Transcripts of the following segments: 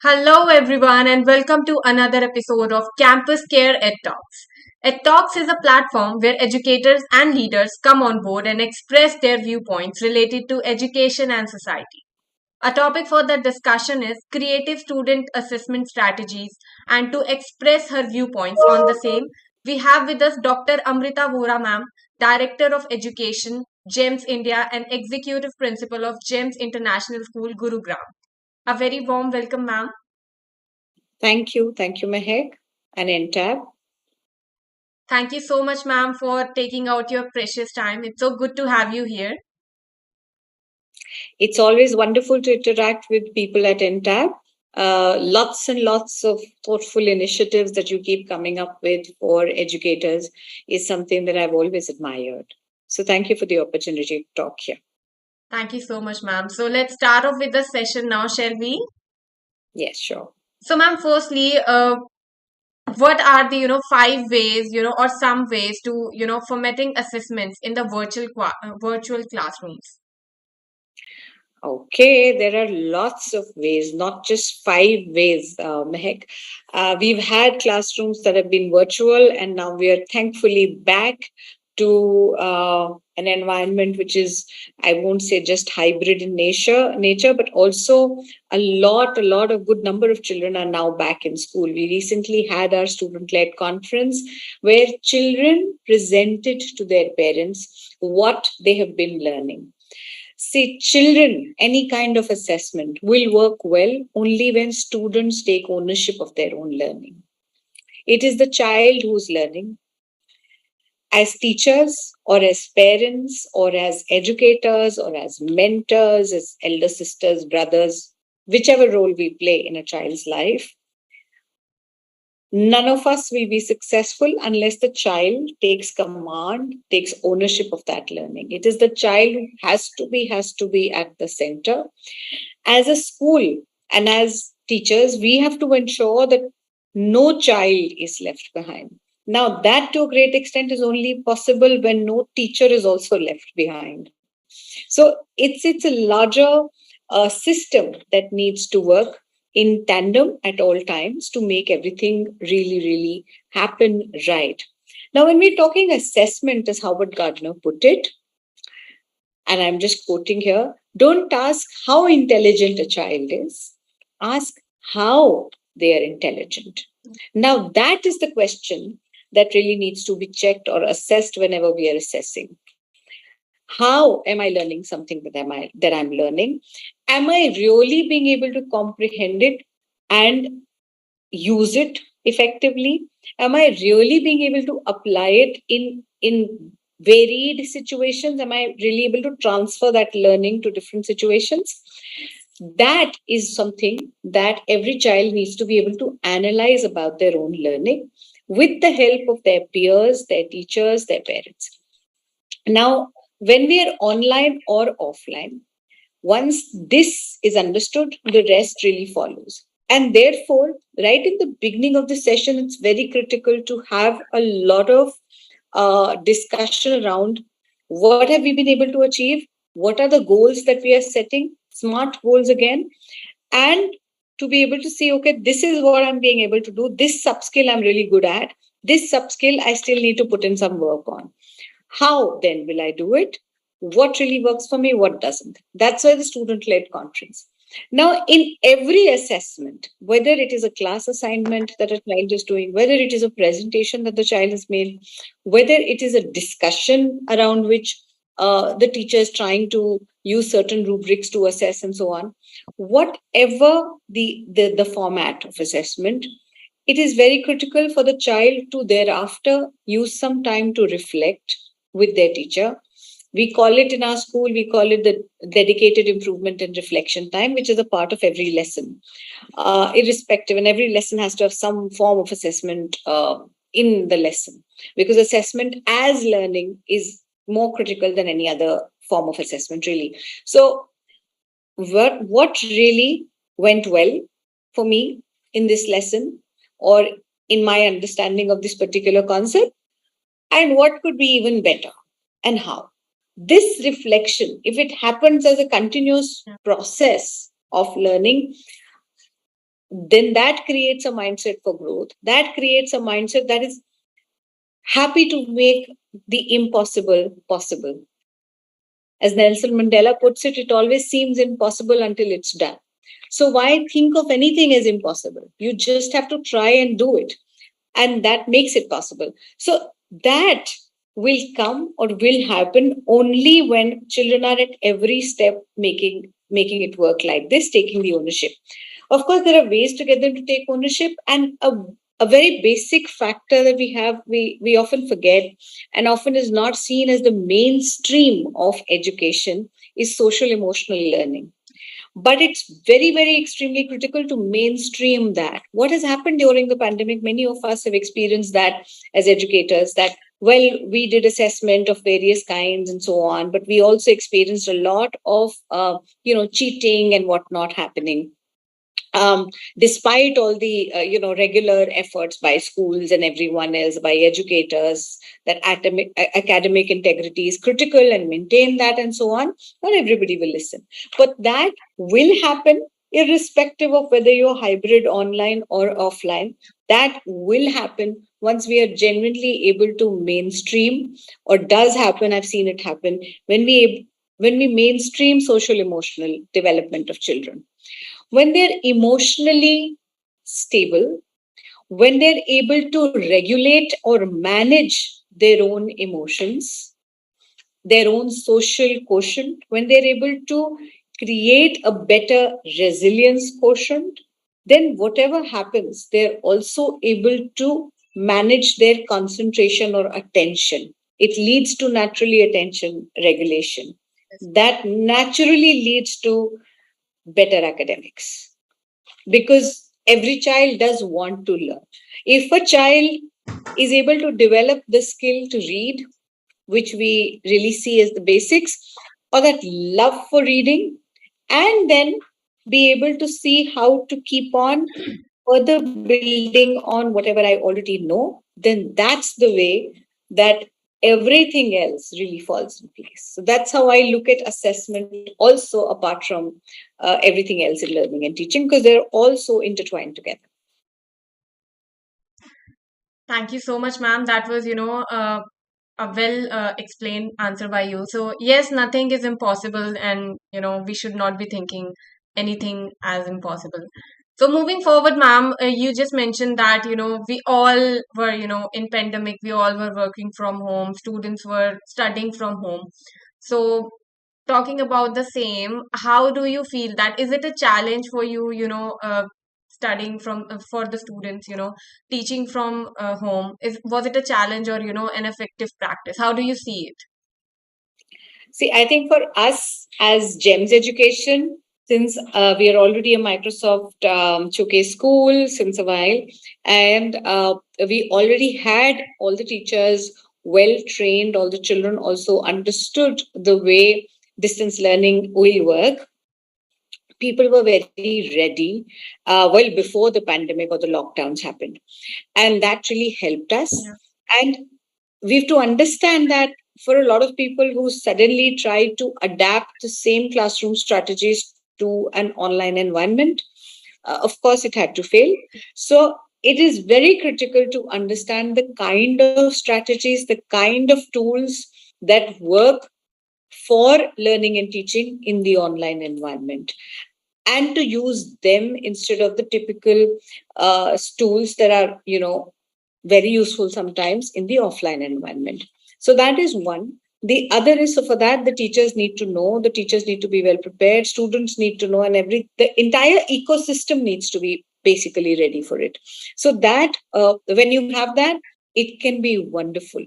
Hello, everyone, and welcome to another episode of Campus Care Ed Talks. Ed Talks is a platform where educators and leaders come on board and express their viewpoints related to education and society. A topic for the discussion is creative student assessment strategies, and to express her viewpoints on the same, we have with us Dr. Amrita Vohra, ma'am, Director of Education, GEMS India, and Executive Principal of GEMS International School, Gurugram. A very warm welcome, ma'am. Thank you. Thank you, Mehek and NTAB. Thank you so much, ma'am, for taking out your precious time. It's so good to have you here. It's always wonderful to interact with people at NTAB. Lots and lots of thoughtful initiatives that you keep coming up with for educators is something that I've always admired. So thank you for the opportunity to talk here. Thank you so much, ma'am. So let's start off with the session now, shall we? Yes, sure. So, ma'am, firstly, what are the 5 ways or some ways to formatting assessments in the virtual classrooms? Okay, there are lots of ways, not just 5 ways, Mehek. We've had classrooms that have been virtual, and now we are thankfully back to an environment which is, I won't say just hybrid in nature, but also a lot of good number of children are now back in school. We recently had our student-led conference where children presented to their parents what they have been learning. See, children, any kind of assessment will work well only when students take ownership of their own learning. It is the child who's learning. As teachers, or as parents, or as educators, or as mentors, as elder sisters, brothers, whichever role we play in a child's life, none of us will be successful unless the child takes command, takes ownership of that learning. It is the child who has to be at the center. As a school and as teachers, we have to ensure that no child is left behind. Now, that to a great extent is only possible when no teacher is also left behind. So it's a larger system that needs to work in tandem at all times to make everything really happen right. Now, when we're talking assessment, as Howard Gardner put it, and I'm just quoting here, don't ask how intelligent a child is, ask how they are intelligent. Now, that is the question that really needs to be checked or assessed whenever we are assessing. How am I learning something that I'm learning? Am I really being able to comprehend it and use it effectively? Am I really being able to apply it in varied situations? Am I really able to transfer that learning to different situations? That is something that every child needs to be able to analyze about their own learning with the help of their peers, their teachers, their parents. Now, when we are online or offline, once this is understood, the rest really follows. And therefore, right in the beginning of the session, it's very critical to have a lot of discussion around what have we been able to achieve, what are the goals that we are setting, smart goals again, and to be able to see, okay, this is what I'm being able to do. This subskill I'm really good at. This subskill I still need to put in some work on. How then will I do it? What really works for me? What doesn't? That's why the student led conference. Now, in every assessment, whether it is a class assignment that a child is doing, whether it is a presentation that the child has made, whether it is a discussion around which the teacher is trying to use certain rubrics to assess and so on, whatever the format of assessment, it is very critical for the child to thereafter use some time to reflect with their teacher. We call it in our school, we call it the dedicated improvement and reflection time, which is a part of every lesson, irrespective. And every lesson has to have some form of assessment in the lesson, because assessment as learning is more critical than any other form of assessment, really. So, what really went well for me in this lesson or in my understanding of this particular concept, and what could be even better and how? This reflection, if it happens as a continuous process of learning, then that creates a mindset for growth. That creates a mindset that is happy to make the impossible possible. As Nelson Mandela puts it, it always seems impossible until it's done. So, why think of anything as impossible? You just have to try and do it. And that makes it possible. So, that will come or will happen only when children are at every step making it work like this, taking the ownership. Of course, there are ways to get them to take ownership, and a very basic factor that we often forget and often is not seen as the mainstream of education is social emotional learning. But it's very, very extremely critical to mainstream that. What has happened during the pandemic, many of us have experienced that as educators, that well, we did assessment of various kinds and so on, but we also experienced a lot of cheating and whatnot happening, despite all the regular efforts by schools and everyone else, by educators, that academic integrity is critical and maintain that and so on. Not everybody will listen, but that will happen irrespective of whether you're hybrid online or offline. That will happen once we are genuinely able to mainstream, or does happen. I've seen it happen when we mainstream social emotional development of children, when they're emotionally stable, when they're able to regulate or manage their own emotions, their own social quotient, when they're able to create a better resilience quotient, then whatever happens, they're also able to manage their concentration or attention. It leads to naturally attention regulation. That naturally leads to better academics, because every child does want to learn. If a child is able to develop the skill to read, which we really see as the basics, or that love for reading, and then be able to see how to keep on further building on whatever I already know, then that's the way that everything else really falls in place. So that's how I look at assessment, also apart from everything else in learning and teaching, because they're also intertwined together. Thank you so much, ma'am. That was, a well explained answer by you. So, yes, nothing is impossible, and, we should not be thinking anything as impossible. So, moving forward, ma'am, you just mentioned that, we all were, in pandemic, we all were working from home, students were studying from home. So, talking about the same, how do you feel that? Is it a challenge for you, studying from for the students, teaching from home? Was it a challenge, or an effective practice? How do you see it? See, I think for us as GEMS Education, since we are already a Microsoft Showcase school since a while, and we already had all the teachers well trained, all the children also understood the way distance learning will work. People were very ready well before the pandemic or the lockdowns happened. And that really helped us. Yeah. And we have to understand that for a lot of people who suddenly try to adapt the same classroom strategies to an online environment, of course, it had to fail. So it is very critical to understand the kind of strategies, the kind of tools that work for learning and teaching in the online environment, and to use them instead of the typical tools that are very useful sometimes in the offline environment. So that is one. The other is, so for that, the teachers need to know, the teachers need to be well prepared, students need to know, and the entire ecosystem needs to be basically ready for it. So that when you have that, it can be wonderful.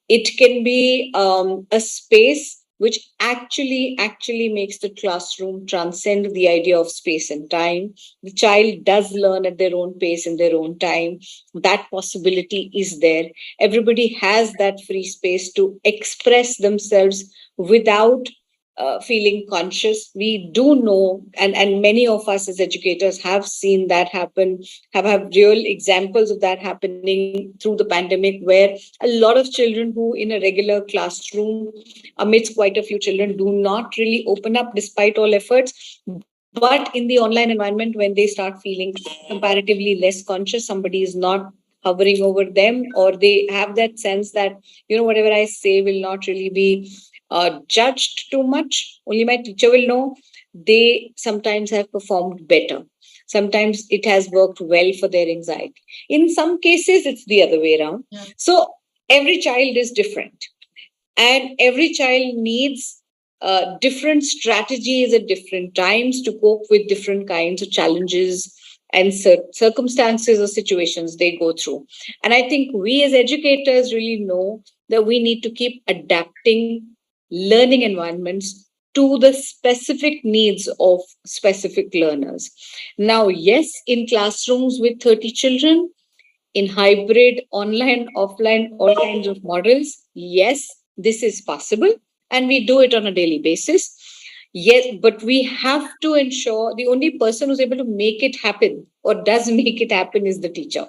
It can be a space which actually makes the classroom transcend the idea of space and time. The child does learn at their own pace in their own time. That possibility is there. Everybody has that free space to express themselves without feeling conscious. We do know, and many of us as educators have seen that happen, have real examples of that happening through the pandemic, where a lot of children who in a regular classroom amidst quite a few children do not really open up despite all efforts, but But in the online environment, when they start feeling comparatively less conscious, somebody is not hovering over them, or they have that sense that, whatever I say will not really be judged too much. Only my teacher will know. They sometimes have performed better. Sometimes it has worked well for their anxiety. In some cases, it's the other way around. Yeah. So every child is different, and every child needs different strategies at different times to cope with different kinds of challenges and circumstances or situations they go through. And I think we as educators really know that we need to keep adapting learning environments to the specific needs of specific learners. Now, yes, in classrooms with 30 children, in hybrid, online, offline, all kinds of models. Yes, this is possible, and we do it on a daily basis. Yes, but we have to ensure the only person who's able to make it happen or does make it happen is the teacher.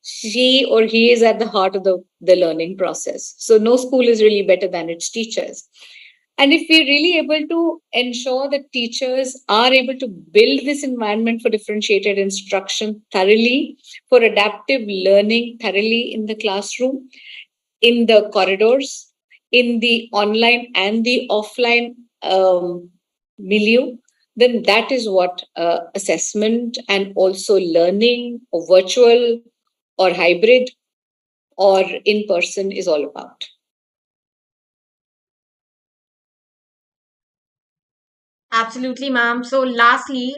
She or he is at the heart of the learning process. So no school is really better than its teachers. And if we're really able to ensure that teachers are able to build this environment for differentiated instruction thoroughly, for adaptive learning thoroughly in the classroom, in the corridors, in the online and the offline milieu, then that is what assessment and also learning, or virtual or hybrid or in person, is all about. Absolutely, ma'am. So, lastly,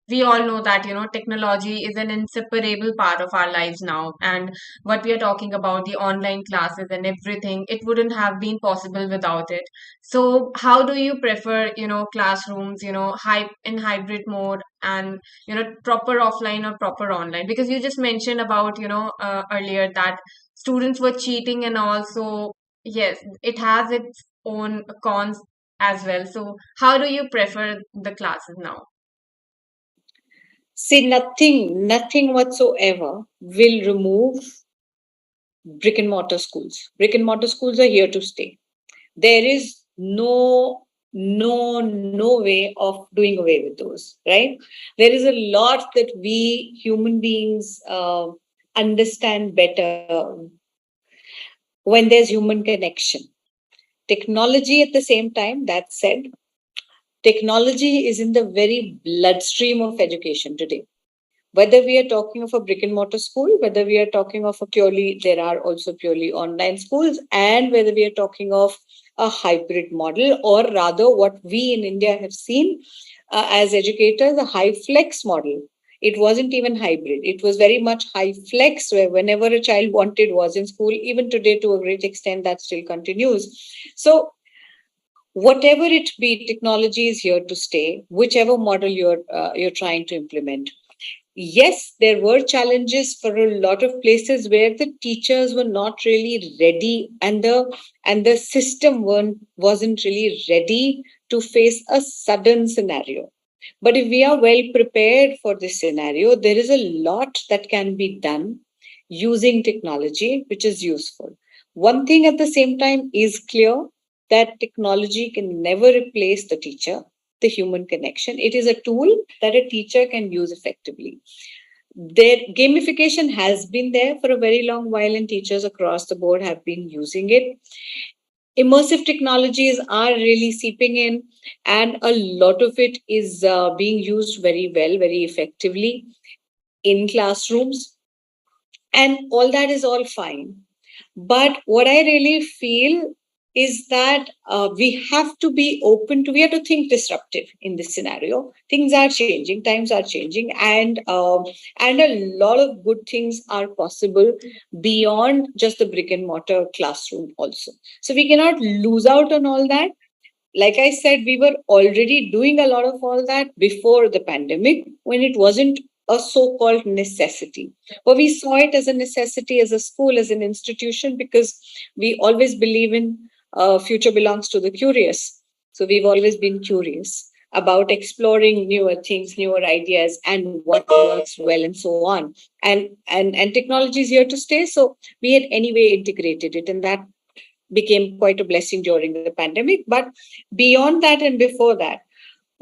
we all know that technology is an inseparable part of our lives now, and what we are talking about, the online classes and everything, it wouldn't have been possible without it. So how do you prefer classrooms, in hybrid mode, and proper offline or proper online? Because you just mentioned about earlier that students were cheating, and also yes, it has its own cons as well. So how do you prefer the classes now? See, nothing whatsoever will remove brick and mortar schools. Brick and mortar schools are here to stay. There is no way of doing away with those, right? There is a lot that we human beings understand better when there's human connection. Technology at the same time, that said, technology is in the very bloodstream of education today. Whether we are talking of a brick and mortar school, whether we are talking of a purely, there are also purely online schools, and whether we are talking of a hybrid model, or rather what we in India have seen as educators, a high flex model. It wasn't even hybrid. It was very much high flex, where whenever a child wanted was in school. Even today, to a great extent, that still continues. So whatever it be, technology is here to stay, whichever model you're trying to implement. Yes, there were challenges for a lot of places where the teachers were not really ready, and the system wasn't really ready to face a sudden scenario. But if we are well prepared for this scenario, there is a lot that can be done using technology, which is useful. One thing at the same time is clear, that technology can never replace the teacher, the human connection. It is a tool that a teacher can use effectively. Their gamification has been there for a very long while, and teachers across the board have been using it. Immersive technologies are really seeping in, and a lot of it is being used very well, very effectively in classrooms, and all that is all fine. But what I really feel is that we have to think disruptive in this scenario. Things are changing, times are changing, and a lot of good things are possible beyond just the brick and mortar classroom also. So we cannot lose out on all that. Like I said, we were already doing a lot of all that before the pandemic, when it wasn't a so called necessity. But we saw it as a necessity, as a school, as an institution, because we always believe in future belongs to the curious. So we've always been curious about exploring newer things, newer ideas, and what works well, and so on. And technology is here to stay. So we had anyway integrated it, and that became quite a blessing during the pandemic. But beyond that and before that,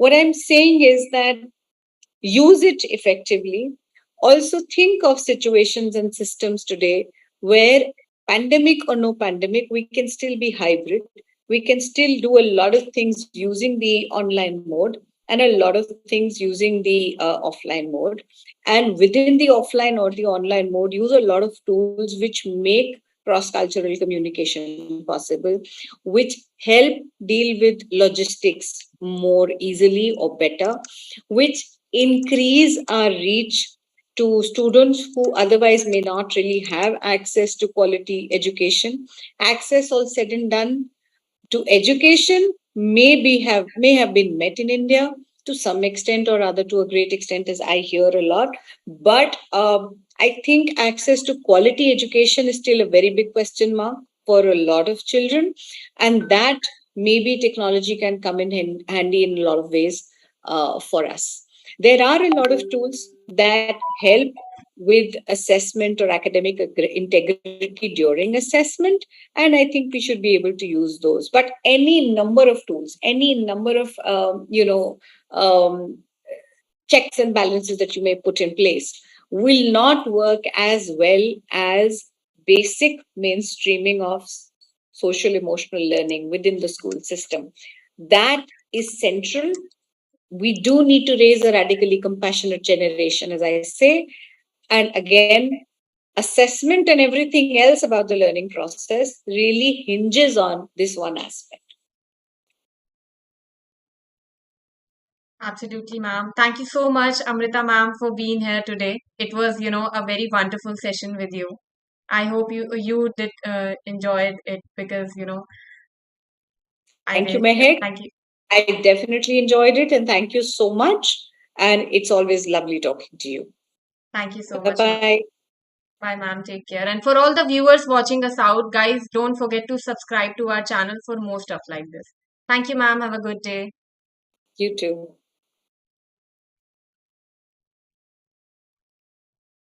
What I'm saying is that use it effectively. Also, think of situations and systems today where, pandemic or no pandemic, we can still be hybrid. We can still do a lot of things using the online mode and a lot of things using the offline mode. And within the offline or the online mode, use a lot of tools which make cross cultural communication possible, which help deal with logistics more easily or better, which increase our reach to students who otherwise may not really have access to quality education. Access, all said and done, to education may have been met in India to some extent or other, to a great extent, as I hear a lot. But I think access to quality education is still a very big question mark for a lot of children, and that maybe technology can come in handy in a lot of ways for us. There are a lot of tools that help with assessment or academic integrity during assessment, and I think we should be able to use those. But any number of tools, any number of checks and balances that you may put in place will not work as well as basic mainstreaming of social emotional learning within the school system. That is central. We do need to raise a radically compassionate generation, as I say. And again, assessment and everything else about the learning process really hinges on this one aspect. Absolutely, ma'am. Thank you so much, Amrita ma'am, for being here today. It was, a very wonderful session with you. I hope you did enjoy it because, I Thank you, did. Mehek. Thank you. I definitely enjoyed it, and thank you so much. And it's always lovely talking to you. Thank you so Bye much, ma'am. bye. Bye, ma'am. Take care. And for all the viewers watching us out, guys, don't forget to subscribe to our channel for more stuff like this. Thank you, ma'am. Have a good day. You too.